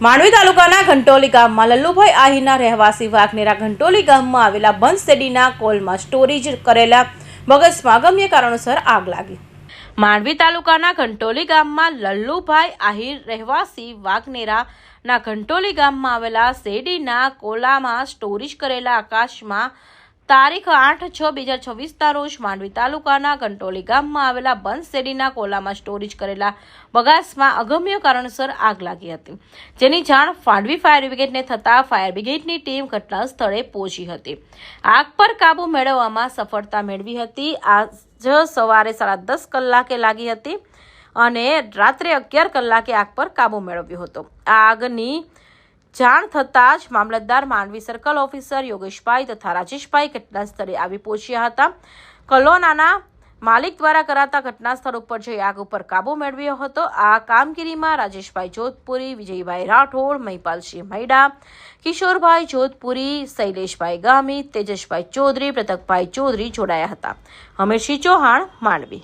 માંડવી તાલુકાના ઘંટોલી ગામમાં લલ્લુભાઈ આહિરના રહેવાસી વાઘનેરા ઘંટોલી ગામમાં આવેલા બંધ શેરડીના કોલમાં સ્ટોરેજ કરેલા મગજમાં અગમ્ય કારણોસર આગ લાગી। માંડવી તાલુકાના ઘંટોલી ગામમાં લલ્લુભાઈ આહિર રહેવાસી વાઘનેરાના ઘંટોલી ગામમાં આવેલા શેરડીના કોલામાં સ્ટોરેજ કરેલા આકાશમાં તારીખ 8/6/2026 રોજ માંડવી તાલુકાના ઘંટોલી ગામમાં આવેલા બંધ શેરડીના કોલામાં સ્ટોરેજ કરેલા બગાસમાં અગમ્ય કારણસર આગ લાગી હતી, જેની જાણ માંડવી ફાયર બ્રિગેડને થતાં ફાયર બ્રિગેડની ટીમ ઘટના સ્થળે પહોંચી હતી। આગ પર કાબુ મેળવવામાં સફળતા મેળવી હતી। આજ સવારે 10:30 કલાકે લાગી હતી અને રાત્રે 11 કલાકે આગ પર કાબુ મેળવ્યો હતો। આગની જાણ થતાં જ મામલતદાર, માંડવી સર્કલ ઓફિસર યોગેશભાઈ તથા રાજેશભાઈ ઘટના સ્થળે આવી પહોંચ્યા હતા। કલોનાના માલિક દ્વારા કરાતા ઘટના સ્થળ ઉપર જઈ આગ ઉપર કાબુ મેળવ્યો હતો। આ કામગીરીમાં રાજેશભાઈ જોધપુરી, વિજયભાઈ રાઠોડ, મહિપાલસિંહ મૈડા, કિશોરભાઈ જોધપુરી, શૈલેષભાઈ ગામી, તેજસભાઈ ચૌધરી, પ્રતકભાઈ ચૌધરી જોડાયા હતા। હમીરસિંહ ચૌહાણ, માંડવી।